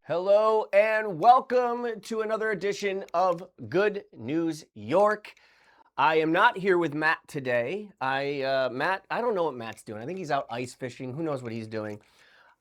Hello and welcome to another edition of Good News York. I am not here with Matt today. Matt, I don't know what Matt's doing. I think he's out ice fishing. Who knows what he's doing?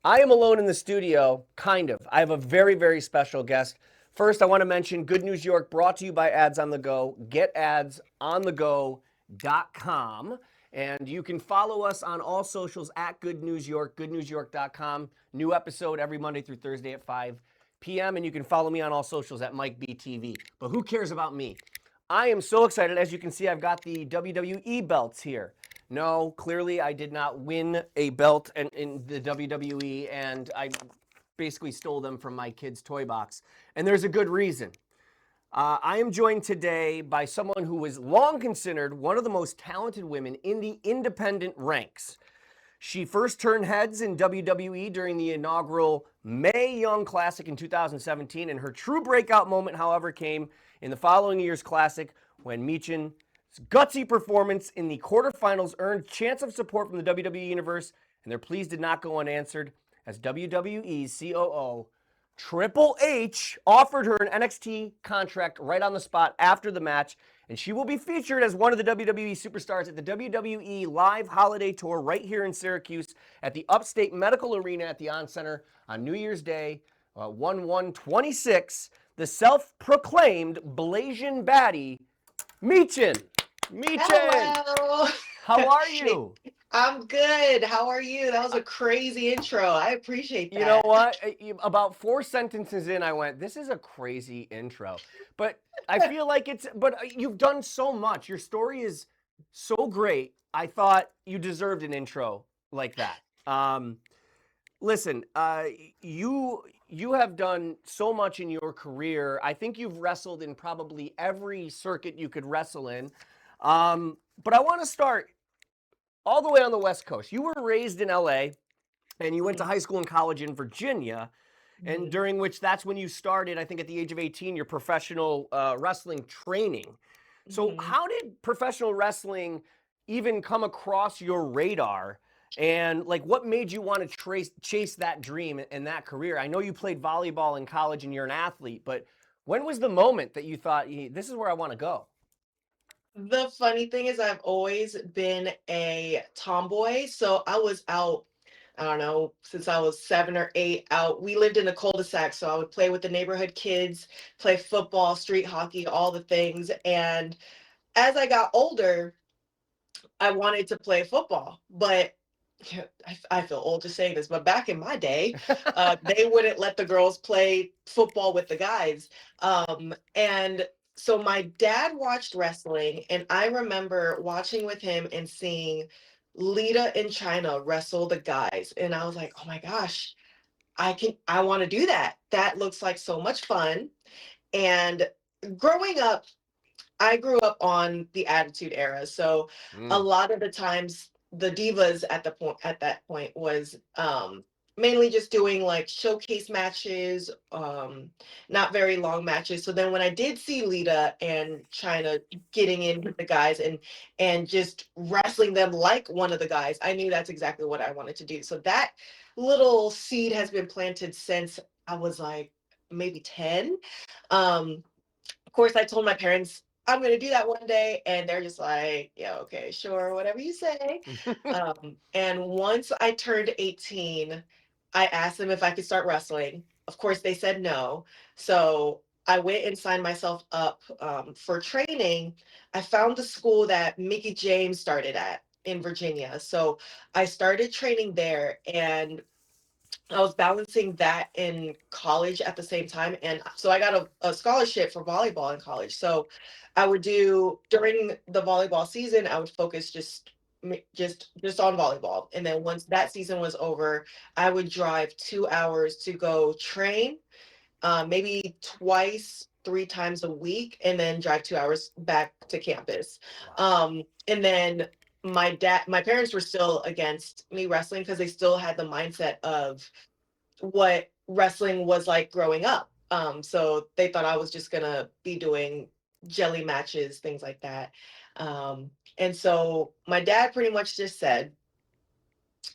I am alone in the studio, kind of. I have a very, very special guest. First, I want to mention Good News York brought to you by Ads on the Go. GetAdsOnTheGo.com. And you can follow us on all socials at Good News York, goodnewsyork.com. New episode every Monday through Thursday at 5 p.m. And you can follow me on all socials at Mike BTV. But who cares about me? I am so excited. As you can see, I've got the WWE belts here. No, clearly I did not win a belt in the WWE, and I basically stole them from my kid's toy box. And there's a good reason. I am joined today by someone who was long considered one of the most talented women in the independent ranks. She first turned heads in WWE during the inaugural Mae Young Classic in 2017, and her true breakout moment, however, came in the following year's Classic when Michin's gutsy performance in the quarterfinals earned chance of support from the WWE Universe, and their pleas did not go unanswered as WWE's COO Triple H offered her an NXT contract right on the spot after the match, and she will be featured as one of the WWE superstars at the WWE Live Holiday Tour right here in Syracuse at the Upstate Medical Arena at the On Center on New Year's Day, 1/1/26. The self-proclaimed Blasian baddie, Michin. Michin, Hello. how are you? I'm good. How are you? That was a crazy intro. I appreciate that. You know what? About 4 sentences in, I went, this is a crazy intro. But I feel like you've done so much. Your story is so great. I thought you deserved an intro like that. Listen, you have done so much in your career. I think you've wrestled in probably every circuit you could wrestle in. But I want to start all the way on the West Coast. You were raised in LA and you went to high school and college in Virginia, and during which that's when you started, I think at the age of 18, your professional wrestling training. So how did professional wrestling even come across your radar? And like, what made you want to chase that dream and that career? I know you played volleyball in college and you're an athlete, but when was the moment that you thought, this is where I want to go? The funny thing is I've always been a tomboy. So I was out, I don't know, since I was 7 or 8 out. We lived in a cul-de-sac, so I would play with the neighborhood kids, play football, street hockey, all the things. And as I got older, I wanted to play football, but I feel old just saying this, but back in my day, they wouldn't let the girls play football with the guys. And so my dad watched wrestling, and I remember watching with him and seeing Lita and China wrestle the guys. And I was like, oh my gosh, I want to do that. That looks like so much fun. And growing up, I grew up on the Attitude Era, so a lot of the times the divas at that point was mainly just doing like showcase matches, not very long matches. So then when I did see Lita and China getting in with the guys and just wrestling them like one of the guys, I knew that's exactly what I wanted to do. So that little seed has been planted since I was like maybe 10. Of course, I told my parents I'm going to do that one day, and they're just like, yeah, okay, sure, whatever you say. And once I turned 18, I asked them if I could start wrestling. Of course, they said no. So I went and signed myself up for training. I found the school that Mickey James started at in Virginia. So I started training there, and I was balancing that in college at the same time. And so I got a scholarship for volleyball in college. So I would do during the volleyball season, I would focus just on volleyball. And then once that season was over, I would drive 2 hours to go train, maybe twice, 3 times a week, and then drive 2 hours back to campus. And then my parents were still against me wrestling because they still had the mindset of what wrestling was like growing up. So they thought I was just gonna be doing jelly matches, things like that. And so my dad pretty much just said,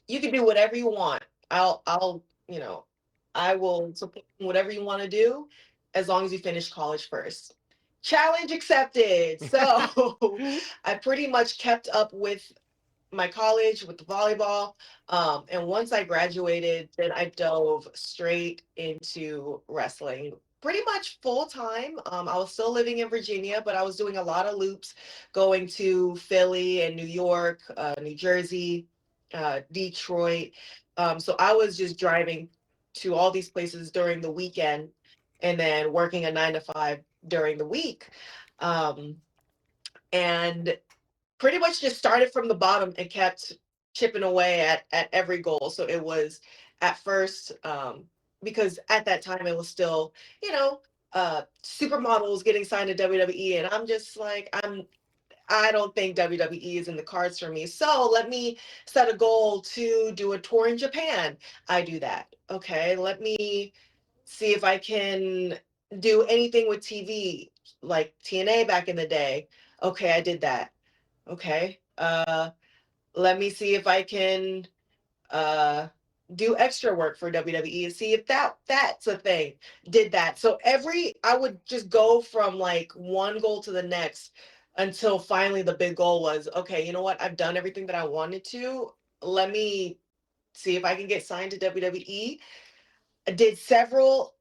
"You can do whatever you want. I'll, you know, I will support whatever you want to do as long as you finish college first. Challenge accepted. So I pretty much kept up with my college with the volleyball. And once I graduated, then I dove straight into wrestling pretty much full time. I was still living in Virginia, but I was doing a lot of loops going to Philly and New York, New Jersey, Detroit. So I was just driving to all these places during the weekend and then working a 9 to 5 during the week. Um, and pretty much just started from the bottom and kept chipping away at every goal. So it was at first, because at that time it was still, supermodels getting signed to WWE, and I'm just like, I don't think WWE is in the cards for me. So let me set a goal to do a tour in Japan. I do that. Okay, let me see if I can do anything with TV, like TNA back in the day. Okay, I did that. Okay. Let me see if I can uh do extra work for WWE and see if that's a thing. Did that. So I would just go from like one goal to the next until finally the big goal was, okay, you know what? I've done everything that I wanted to. Let me see if I can get signed to WWE. I did several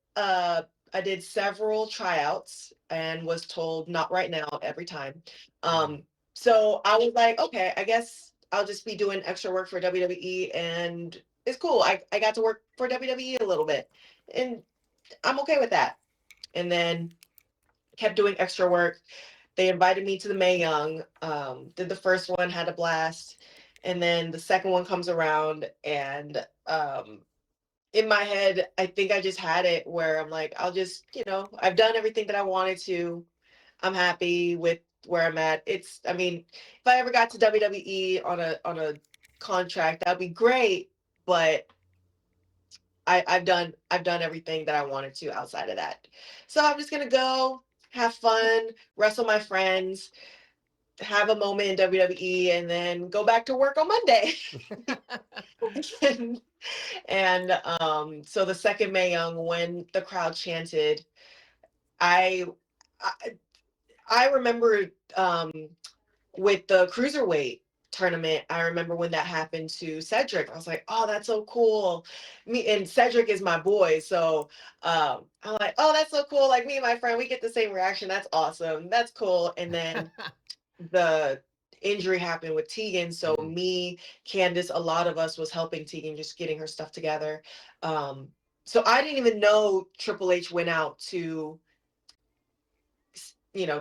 tryouts and was told not right now every time. Mm. So I was like, okay, I guess I'll just be doing extra work for WWE, and it's cool. I got to work for WWE a little bit and I'm okay with that. And then kept doing extra work. They invited me to the Mae Young. Did the first one, had a blast. And then the second one comes around and in my head, I think I just had it where I'm like, I'll just, I've done everything that I wanted to. I'm happy with where I'm at. I mean, if I ever got to WWE on a contract, that'd be great. But I've done everything that I wanted to outside of that. So I'm just gonna go have fun, wrestle my friends, have a moment in WWE, and then go back to work on Monday. And so the second Mae Young, when the crowd chanted, I I, I remember with the cruiserweight tournament. I remember when that happened to Cedric. I was like, oh, that's so cool. Me and Cedric is my boy, so I'm like, oh, that's so cool. Like me and my friend, we get the same reaction. That's awesome. That's cool. And then the injury happened with Tegan. So Mm. me, Candace, a lot of us was helping Tegan, just getting her stuff together. Um, so I didn't even know Triple H went out to,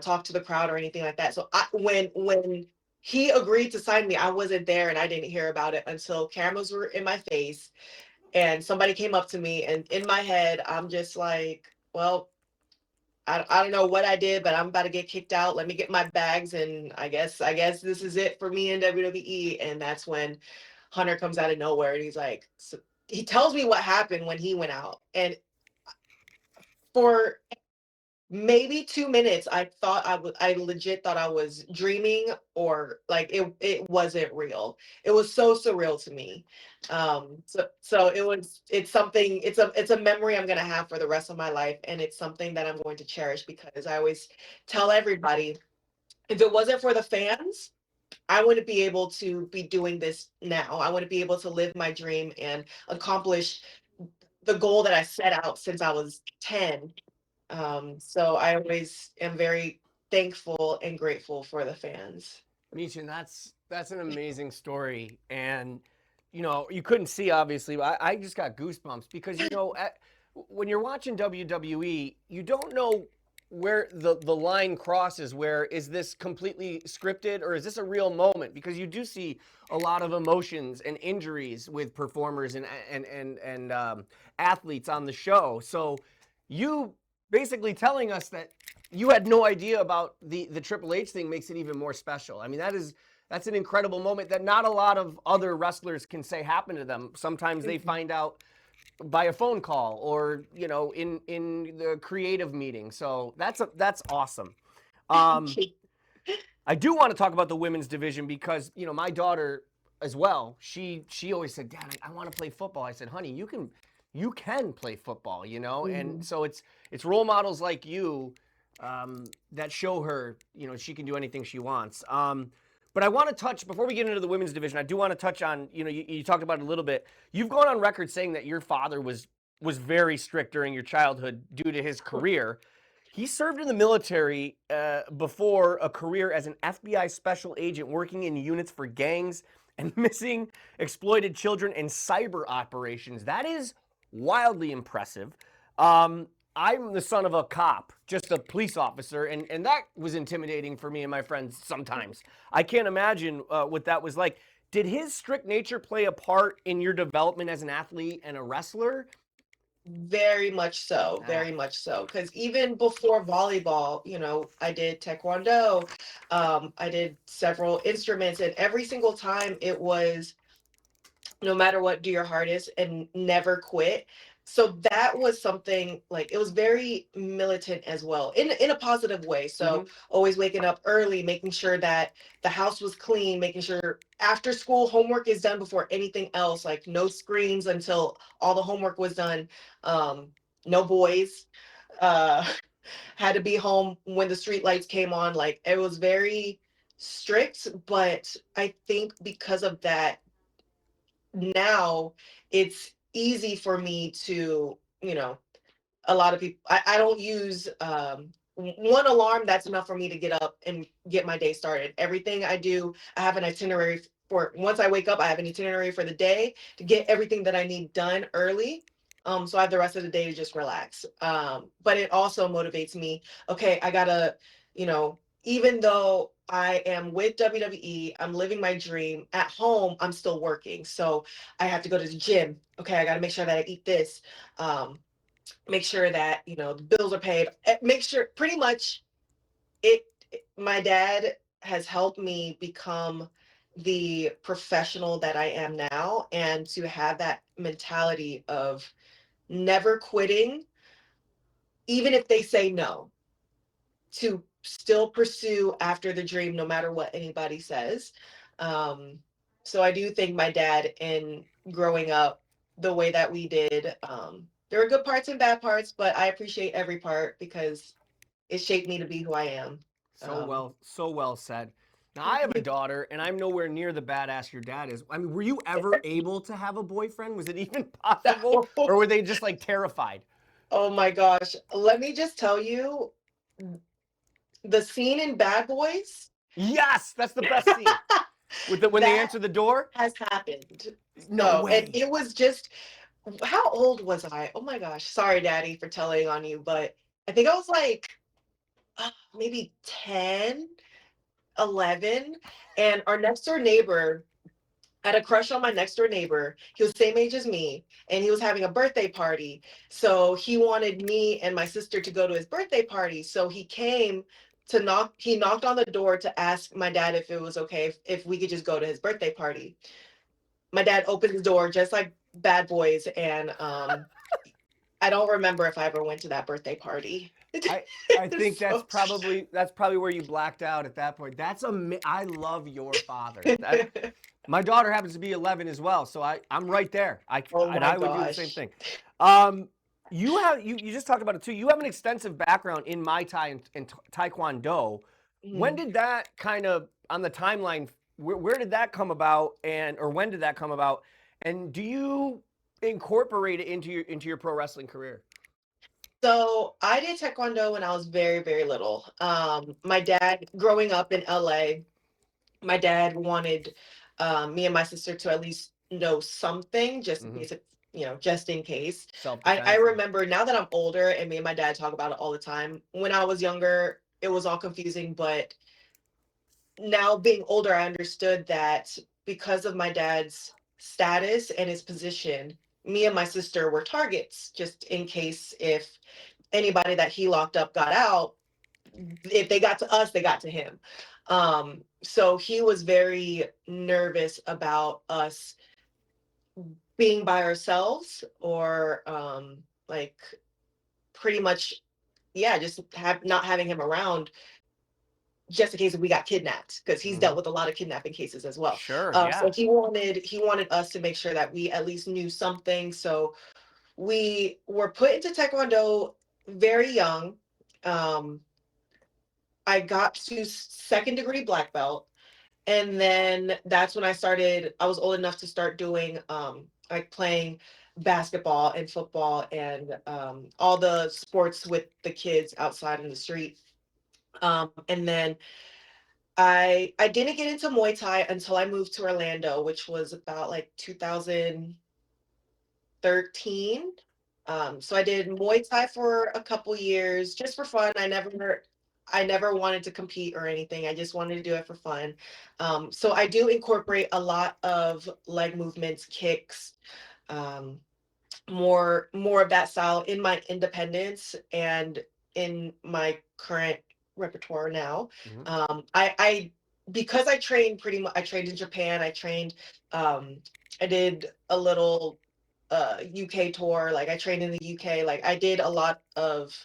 talk to the crowd or anything like that. So when he agreed to sign me, I wasn't there and I didn't hear about it until cameras were in my face and somebody came up to me, and in my head, I'm just like, well, I don't know what I did, but I'm about to get kicked out. Let me get my bags, and I guess this is it for me in WWE. And that's when Hunter comes out of nowhere, and he's like, he tells me what happened when he went out, and for maybe 2 minutes, I legit thought I was dreaming, or like it wasn't real. It was so surreal to me. So it's a memory I'm gonna have for the rest of my life, and it's something that I'm going to cherish because I always tell everybody, if it wasn't for the fans, I wouldn't be able to be doing this now. I wouldn't be able to live my dream and accomplish the goal that I set out since I was 10. So I always am very thankful and grateful for the fans. Michin, that's an amazing story, and you couldn't see obviously, but I just got goosebumps because when you're watching WWE, you don't know where the line crosses. Where is this completely scripted or is this a real moment? Because you do see a lot of emotions and injuries with performers and athletes on the show. So you basically telling us that you had no idea about the Triple H thing makes it even more special. I mean, that's an incredible moment that not a lot of other wrestlers can say happened to them. Sometimes they find out by a phone call or in the creative meeting. So that's awesome. I do want to talk about the women's division because my daughter as well. She always said, "Dad, I want to play football." I said, "Honey, you you can play football, you know? And Mhm. so it's role models like you that show her, you know, she can do anything she wants. But I want to touch, before we get into the women's division, I do want to touch on, you know, you talked about it a little bit. You've gone on record saying that your father was very strict during your childhood due to his career. He served in the military before a career as an FBI special agent working in units for gangs and missing exploited children and cyber operations. That is wildly impressive. I'm the son of a cop, just a police officer, and that was intimidating for me and my friends sometimes. I can't imagine what that was like. Did his strict nature play a part in your development as an athlete and a wrestler? Very much so, Ah. very much so. Because even before volleyball, you know, I did taekwondo, I did several instruments, and every single time it was no matter what, do your hardest and never quit. So that was something like it was very militant as well in a positive way. So Mm-hmm. always waking up early, making sure that the house was clean, making sure after school homework is done before anything else, like no screens until all the homework was done. Um, no boys. Uh, had to be home when the street lights came on. Like it was very strict, but I think because of that now it's easy for me to, you know, a lot of people, I don't use one alarm. That's enough for me to get up and get my day started. Everything I do, I have an itinerary for. Once I wake up, I have an itinerary for the day to get everything that I need done early. So I have the rest of the day to just relax. But it also motivates me. Okay, I gotta, you know, even though I am with WWE, I'm living my dream. At home, I'm still working. So I have to go to the gym. Okay, I gotta make sure that I eat this. Um, make sure that you know the bills are paid, make sure pretty much my dad has helped me become the professional that I am now, and to have that mentality of never quitting even if they say no, to still pursue after the dream no matter what anybody says. um so I do think my dad, in growing up the way that we did, there were good parts and bad parts, but I appreciate every part because it shaped me to be who I am. um So well said. Now I have a daughter, and I'm nowhere near the badass your dad is. I mean, were you ever able to have a boyfriend? Was it even possible, or were they just like terrified? oh my gosh, let me just tell you, the scene in Bad Boys, Yes, that's the best scene. With the when they that answer the door. has happened. No So, and way. it was just, how old was I? Oh my gosh, sorry daddy for telling on you, but I think I was like maybe 10, 11. And our next door neighbor, I had a crush on my next door neighbor. He was the same age as me, and he was having a birthday party. So he wanted me and my sister to go to his birthday party. So he knocked on the door to ask my dad if it was okay if we could just go to his birthday party. My dad opened the door just like Bad Boys, and I don't remember if I ever went to that birthday party. I I think So, that's probably where you blacked out at that point. I love your father. That my daughter happens to be 11 as well, so I'm right there. oh And my I would do the same gosh. thing. You just talked about it too. You have an extensive background in Muay Thai and Taekwondo. When Mhm. did that kind of on the timeline? Where did that come about, or when did that come about? And do you incorporate it into your pro wrestling career? So I did taekwondo when I was very, very little. My dad, growing up in LA, my dad wanted me and my sister to at least know something, just in Mm-hmm. case, just in case. Self I defense. Yeah. remember now that I'm older, and me and my dad talk about it all the time. When I was younger, it was all confusing, but now being older, I understood that because of my dad's status and his position, me and my sister were targets, just in case if anybody that he locked up got out, if they got to us, they got to him. So he was very nervous about us being by ourselves, or like pretty much, yeah, just not having him around, just in case we got kidnapped, because he's Mm-hmm. dealt with a lot of kidnapping cases as well. Sure. So Yeah. he wanted us to make sure that we at least knew something. So we were put into Taekwondo very young. Um, I got to second degree black belt. And then that's when I was old enough to start doing like playing basketball and football and all the sports with the kids outside in the street. And then I didn't get into Muay Thai until I moved to Orlando, which was about like 2013. So I did Muay Thai for a couple years just for fun. I never wanted to compete or anything. I just wanted to do it for fun. So I do incorporate a lot of leg movements, kicks, um, more of that style in my independence and in my current repertoire now. Mhm. I because I trained pretty much. I trained in Japan. Um, I did a little UK tour. Like I trained in the UK. Like I did a lot of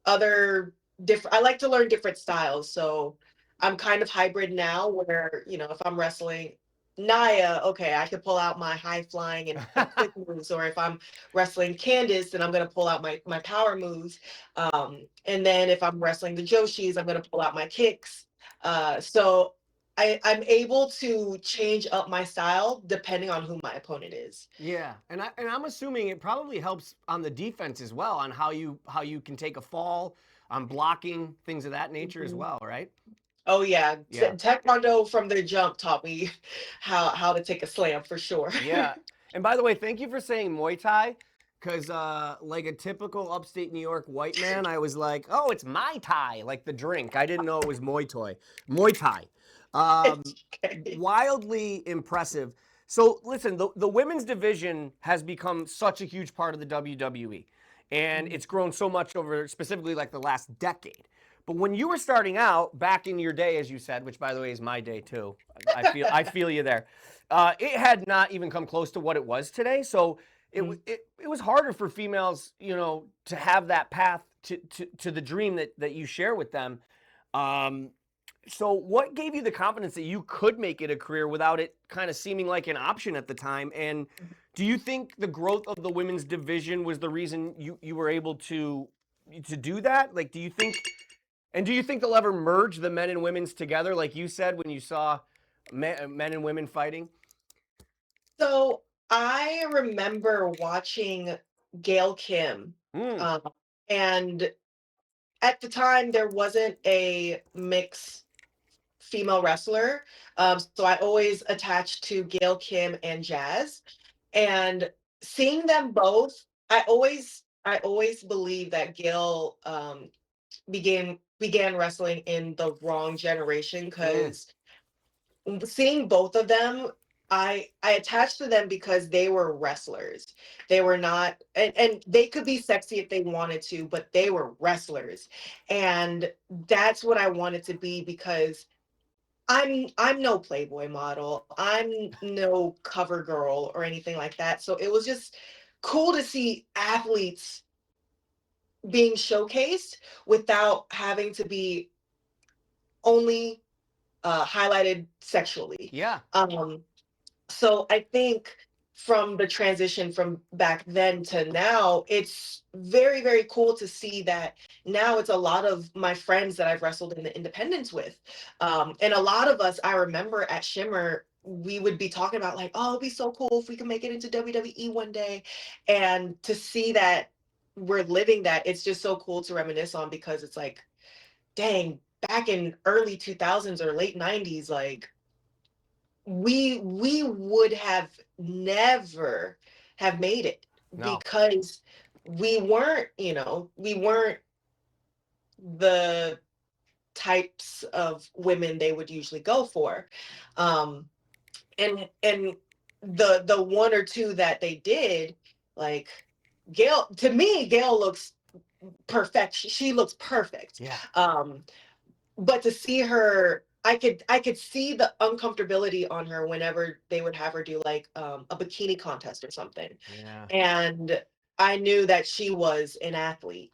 other different. I like to learn different styles, so I'm kind of hybrid now where, if I'm wrestling Naya, okay, I could pull out my high flying and quick moves, or if I'm wrestling Candice, then I'm going to pull out my power moves. And then if I'm wrestling the Joshis, I'm going to pull out my kicks. So I'm able to change up my style depending on who my opponent is. Yeah, and I'm assuming it probably helps on the defense as well, on how you can take a fall, on blocking, things of that nature as Mhm. well, right? Oh yeah, Yeah. Taekwondo from the jump taught me how to take a slam for sure. Yeah. And by the way, thank you for saying Muay Thai, because like a typical upstate New York white man, I was like, oh, it's Mai Tai, like the drink. I didn't know it was Muay Thai. Muay Thai. Okay. Wildly impressive. So listen, the women's division has become such a huge part of the WWE, and it's grown so much over specifically like the last decade. But when you were starting out back in your day, as you said, which by the way is my day too, I feel you there. It had not even come close to what it was today. So it was harder for females, to have that path to the dream that you share with them. Um, so what gave you the confidence that you could make it a career without it kind of seeming like an option at the time? And do you think the growth of the women's division was the reason you were able to do that? Like, do you think they'll ever merge the men and women's together, like you said when you saw men and women fighting? So I remember watching Gail Kim, Mm, um, and at the time there wasn't a mixed female wrestler. So I always attached to Gail Kim and Jazz. And seeing them both, I always believed that Gail began wrestling in the wrong generation mm, because seeing both of them, I attached to them because they were wrestlers. They were not, and they could be sexy if they wanted to, but they were wrestlers. And that's what I wanted to be because I'm no Playboy model. I'm no cover girl or anything like that. So it was just cool to see athletes being showcased without having to be only highlighted sexually. yeah. Um, so I think from the transition from back then to now, it's very, very cool to see that now it's a lot of my friends that I've wrestled in the independents with. And a lot of us, I remember at Shimmer, we would be talking about like, oh, it'd be so cool if we could make it into WWE one day. And to see that we're living that, it's just so cool to reminisce on because it's like, dang, back in early 2000s or late 90s, like we would have never have made it No. because we weren't the types of women they would usually go for. um and the one or two that they did, like Gail, to me Gail looks perfect. She looks perfect. Yeah. But to see her, I could see the uncomfortability on her whenever they would have her do like a bikini contest or something. Yeah. And I knew that she was an athlete.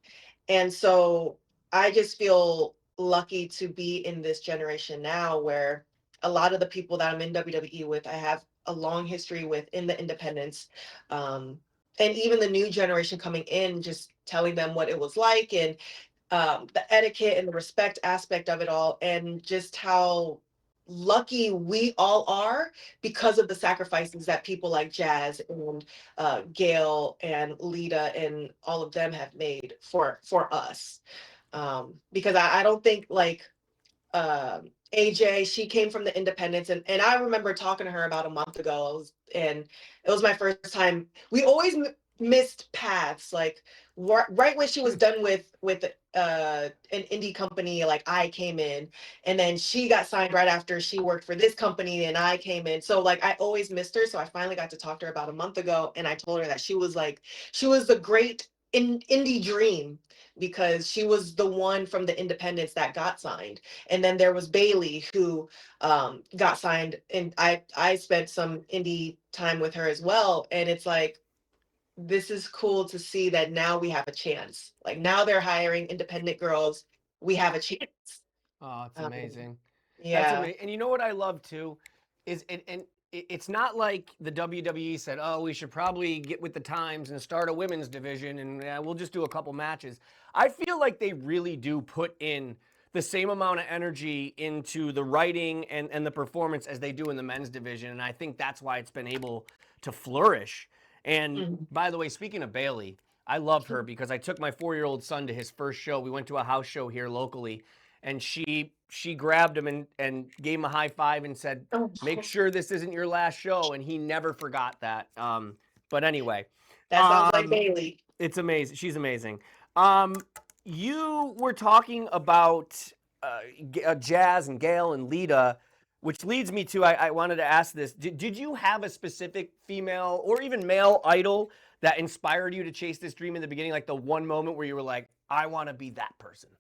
And so I just feel lucky to be in this generation now where a lot of the people that I'm in WWE with, I have a long history with in the independents. Um, and even the new generation coming in, just telling them what it was like, and the etiquette and the respect aspect of it all, and just how lucky we all are because of the sacrifices that people like Jazz and Gail and Lita and all of them have made for us. Because I don't think like AJ, she came from the independents, and I remember talking to her about a month ago. And it was my first time. We always missed paths, like right when she was done with an indie company, like I came in, and then she got signed right after she worked for this company, and I came in. So like I always missed her. So I finally got to talk to her about a month ago, and I told her that she was the great indie dream, because she was the one from the independents that got signed. And then there was Bailey, who got signed, and I spent some indie time with her as well. And it's like, this is cool to see that now we have a chance. Like now they're hiring independent girls. We have a chance. Oh, it's Um, amazing. That's yeah. amazing. And you know what I love too is it's not like the WWE said, "Oh, we should probably get with the times and start a women's division and we'll just do a couple matches." I feel like they really do put in the same amount of energy into the writing and the performance as they do in the men's division, and I think that's why it's been able to flourish. And Mhm. by the way, speaking of Bailey, I love her because I took my 4-year-old son to his first show. We went to a house show here locally, and she grabbed him and gave him a high five and said, Oh, "Make sure this isn't your last show." And he never forgot that. But anyway, that sounds like um, Bailey. it's amazing. She's amazing. Um, you were talking about Jazz and Gail and Lita, which leads me to I wanted to ask this. Did you have a specific female or even male idol that inspired you to chase this dream in the beginning? Like the one moment where you were like, I want to be that person?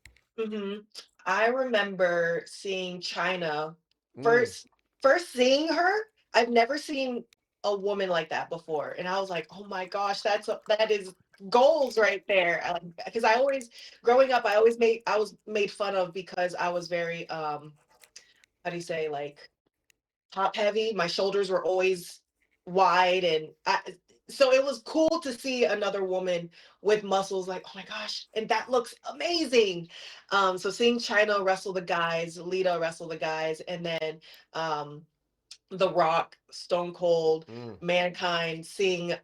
Hmm. I remember seeing China Mm, first. First seeing her, I've never seen a woman like that before, and I was like, "Oh my gosh, that is goals right there." Because I always, growing up, I was made fun of because I was very how do you say, like, top heavy. My shoulders were always wide, and so it was cool to see another woman with muscles, like, oh my gosh, and that looks amazing. So seeing China wrestle the guys, Lita wrestle the guys, and then um the Rock, Stone Cold, mm. Mankind, seeing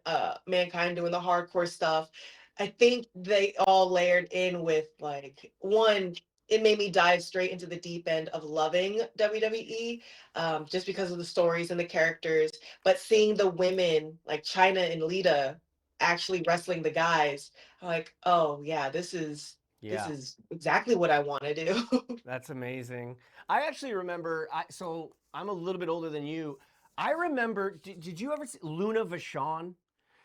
Mankind doing the hardcore stuff. I think they all layered in with, like, one, it made me dive straight into the deep end of loving WWE, just because of the stories and the characters. But seeing the women like China and Lita actually wrestling the guys, I'm like, oh yeah, this Yeah. is exactly what I want to do. That's amazing. I actually remember. So I'm a little bit older than you. I remember. Did you ever see Luna Vachon?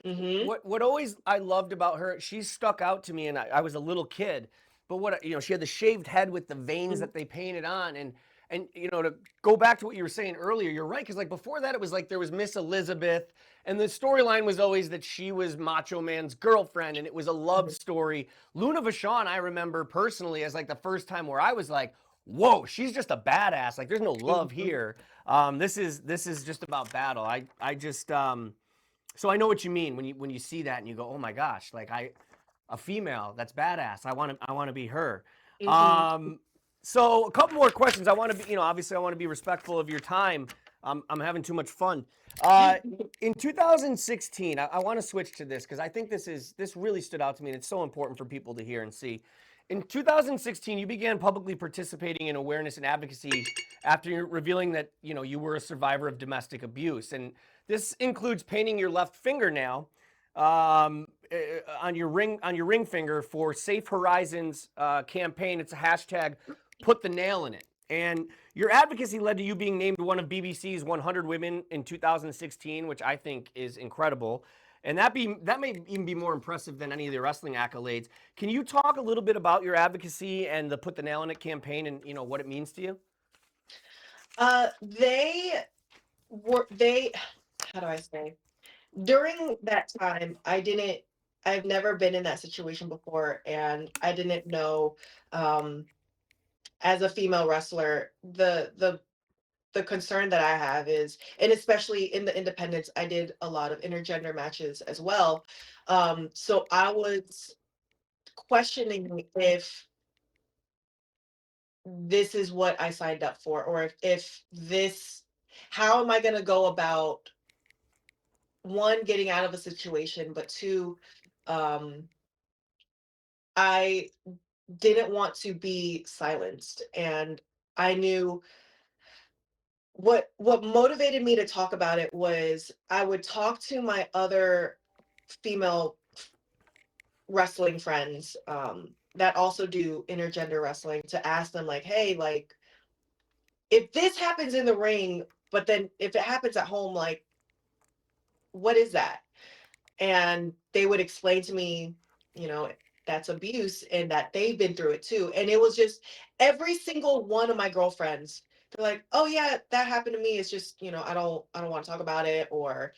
Hmm. What always I loved about her, she stuck out to me, and I was a little kid. But she had the shaved head with the veins that they painted on, and to go back to what you were saying earlier, you're right, because like before that, it was like there was Miss Elizabeth, and the storyline was always that she was Macho Man's girlfriend, and it was a love story. Luna Vachon, I remember personally as like the first time where I was like, whoa, she's just a badass. Like there's no love here. This is just about battle. I just so I know what you mean when you see that and you go, oh my gosh, like a female that's badass. I want to be her. Hmm. Um, so a couple more questions. I want to be, obviously I want to be respectful of your time. I'm having too much fun. In 2016, I want to switch to this because I think this really stood out to me and it's so important for people to hear and see. In 2016, you began publicly participating in awareness and advocacy after revealing that you were a survivor of domestic abuse, and this includes painting your left fingernail on your ring finger for Safe Horizons campaign. It's a hashtag. Put the nail in it. And your advocacy led to you being named one of BBC's 100 Women in 2016, which I think is incredible. And that may even be more impressive than any of the wrestling accolades. Can you talk a little bit about your advocacy and the Put the Nail in It campaign and what it means to you? They they how do I say? During that time, I've never been in that situation before, and I didn't know, um as a female wrestler, the the concern that I have is, and especially in the independents, I did a lot of intergender matches as well. So I was questioning if this is what I signed up for, or if this, how am I going to go about, one, getting out of a situation, but two, um, I didn't want to be silenced. And I knew what motivated me to talk about it was I would talk to my other female wrestling friends that also do intergender wrestling, to ask them, like, hey, like, if this happens in the ring, but then if it happens at home, like, what is that? And they would explain to me, you know, that's abuse and that they've been through it too. And it was just every single one of my girlfriends, they're like, oh yeah, that happened to me. It's just, you know, I don't want to talk about it, or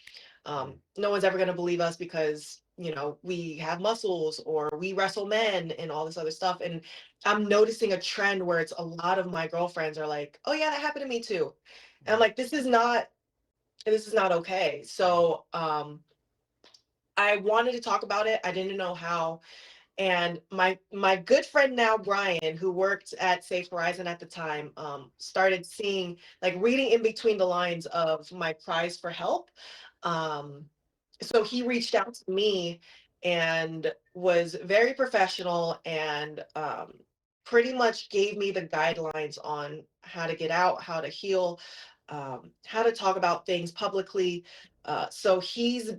no one's ever going to believe us because, you know, we have muscles or we wrestle men and all this other stuff. And I'm noticing a trend where it's a lot of my girlfriends are like, oh yeah, that happened to me too. And I'm like, this is not okay. So I wanted to talk about it. I didn't know how. And my good friend now, Brian, who worked at Safe Horizon at the time, started seeing, like, reading in between the lines of my cries for help. Um, so he reached out to me and was very professional, and pretty much gave me the guidelines on how to get out, how to heal, how to talk about things publicly. So he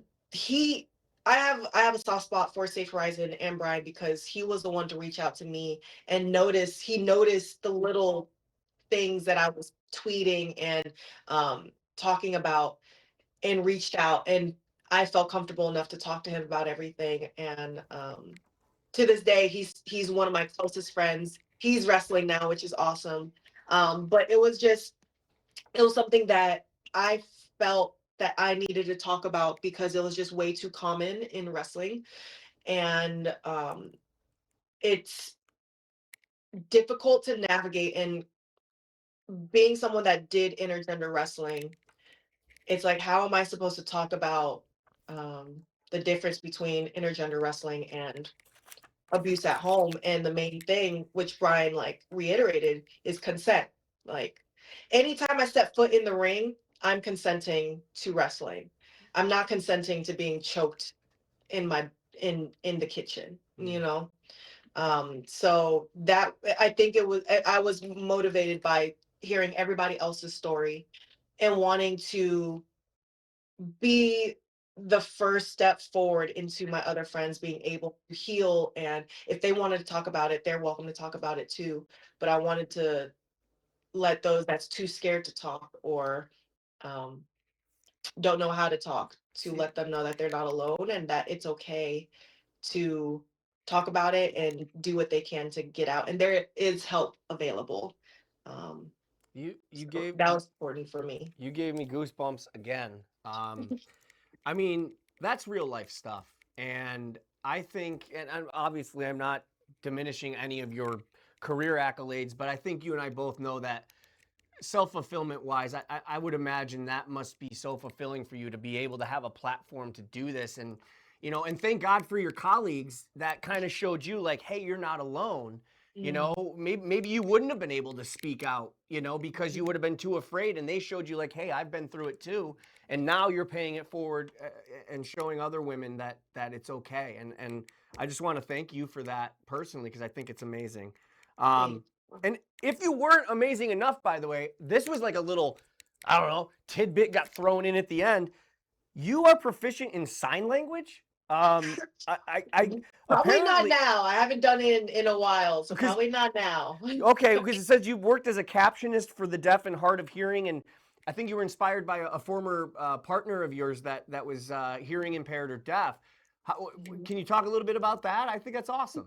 I have a soft spot for Safe Horizon and Brian, because he was the one to reach out to me and noticed the little things that I was tweeting and talking about, and reached out, and I felt comfortable enough to talk to him about everything. And to this day, he's one of my closest friends. He's wrestling now, which is awesome. But it was something that I felt that I needed to talk about because it was just way too common in wrestling. And it's difficult to navigate. And being someone that did intergender wrestling, it's like, how am I supposed to talk about the difference between intergender wrestling and abuse at home? And the main thing, which Brian, like, reiterated, is consent. Like, anytime I step foot in the ring, I'm consenting to wrestling. I'm not consenting to being choked in my in the kitchen, you know. So that, I think I was motivated by hearing everybody else's story and wanting to be the first step forward into my other friends being able to heal. And if they wanted to talk about it, they're welcome to talk about it too. But I wanted to let those that's too scared to talk, or um, don't know how to talk, to let them know that they're not alone and that it's okay to talk about it and do what they can to get out. And there is help available. Um, You so gave that was important for me. you gave me goosebumps again. I mean, that's real life stuff. And I think, and obviously, I'm not diminishing any of your career accolades, but I think you and I both know that self fulfillment wise, I would imagine that must be so fulfilling for you to be able to have a platform to do this. And, you know, and thank God for your colleagues that kind of showed you, like, hey, you're not alone. You Mm. know, maybe you wouldn't have been able to speak out, you know, because you would have been too afraid. And they showed you, like, hey, I've been through it too. And now you're paying it forward and showing other women that it's okay. And I just want to thank you for that personally, because I think it's amazing. Thanks. And if you weren't amazing enough, by the way, this was like a little, I don't know, tidbit got thrown in at the end. You are proficient in sign language. I Probably not apparently, now. I haven't done it in a while, so because probably not now. okay, because it says you worked as a captionist for the deaf and hard of hearing, and I think you were inspired by a former partner of yours that was hearing impaired or deaf. Can you talk a little bit about that? I think that's awesome.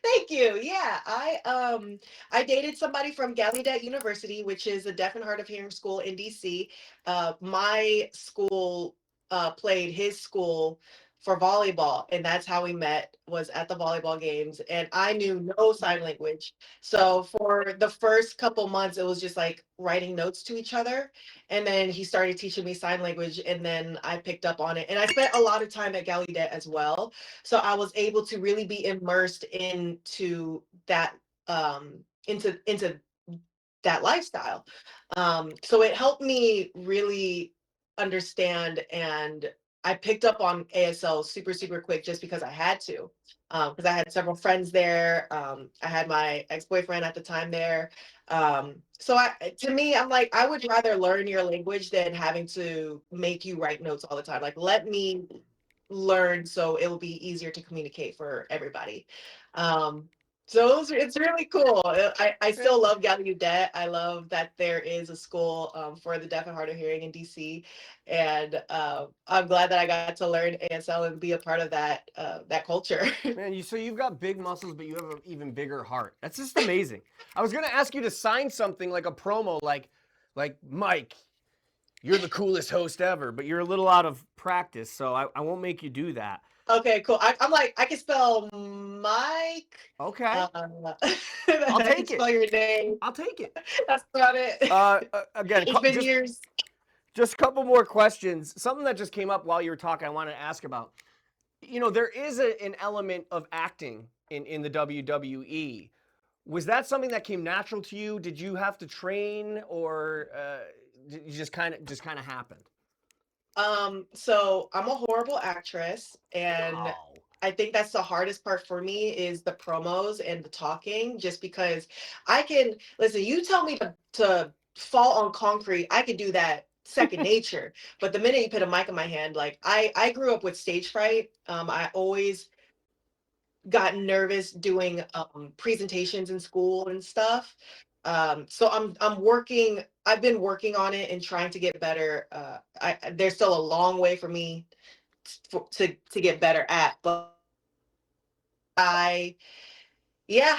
Thank you. Yeah, I dated somebody from Gallaudet University, which is a deaf and hard of hearing school in DC. My school played his school for volleyball, and that's how we met, was at the volleyball games, and I knew no sign language. So for the first couple months, it was just like writing notes to each other, and then he started teaching me sign language, and then I picked up on it. And I spent a lot of time at Gallaudet as well, so I was able to really be immersed into that into that lifestyle. So it helped me really understand, and I picked up on ASL super, super quick just because I had to. Because I had several friends there. I had my ex-boyfriend at the time there. So to me, I'm like, I would rather learn your language than having to make you write notes all the time. Like, let me learn so it will be easier to communicate for everybody. Um, so it's really cool. I still love Gallaudet. I love that there is a school for the deaf and hard of hearing in DC, and I'm glad that I got to learn ASL and be a part of that culture. Man, so you've got big muscles, but you have an even bigger heart. That's just amazing. I was gonna ask you to sign something like a promo, like Mike, you're the coolest host ever, but you're a little out of practice, so I won't make you do that. Okay, cool. I'm like, I can spell Mike. Okay, I'll I'll I can take it. spell your name. I'll take it. That's about it. Again, It's been years. just a couple more questions. Something that just came up while you were talking, I wanted to ask about. You know, there is an element of acting in the WWE. Was that something that came natural to you? Did you have to train, or did you just kind of happened? So I'm a horrible actress, and Oh. I think that's the hardest part for me is the promos and the talking, just because I can listen, you tell me to fall on concrete, I could do that second nature. But the minute you put a mic in my hand, like I grew up with stage fright. I always got nervous doing presentations in school and stuff. So I've been working on it and trying to get better. There's still a long way for me to get better at, but I yeah,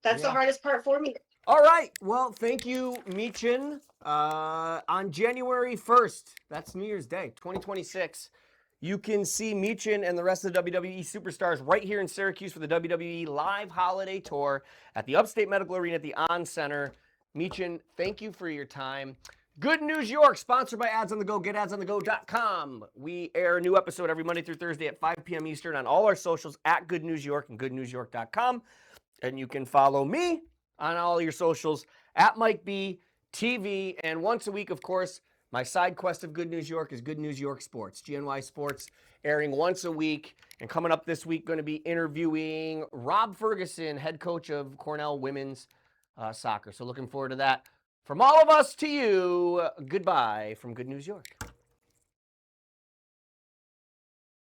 that's the Yeah. hardest part for me. All right. Well, thank you, Michin. On January 1st, that's New Year's Day, 2026, you can see Michin and the rest of the WWE Superstars right here in Syracuse for the WWE Live Holiday Tour at the Upstate Medical Arena at the On Center. Michin, thank you for your time. Good News York, sponsored by Ads on the Go, getadsonthego.com. We air a new episode every Monday through Thursday at 5 p.m. Eastern on all our socials at Good News York and goodnewsyork.com. And you can follow me on all your socials at Mike B TV. And once a week, of course, my side quest of Good News York is Good News York Sports, GNY Sports, airing once a week. And coming up this week, going to be interviewing Rob Ferguson, head coach of Cornell women's soccer. So looking forward to that. From all of us to you, goodbye from Good News York.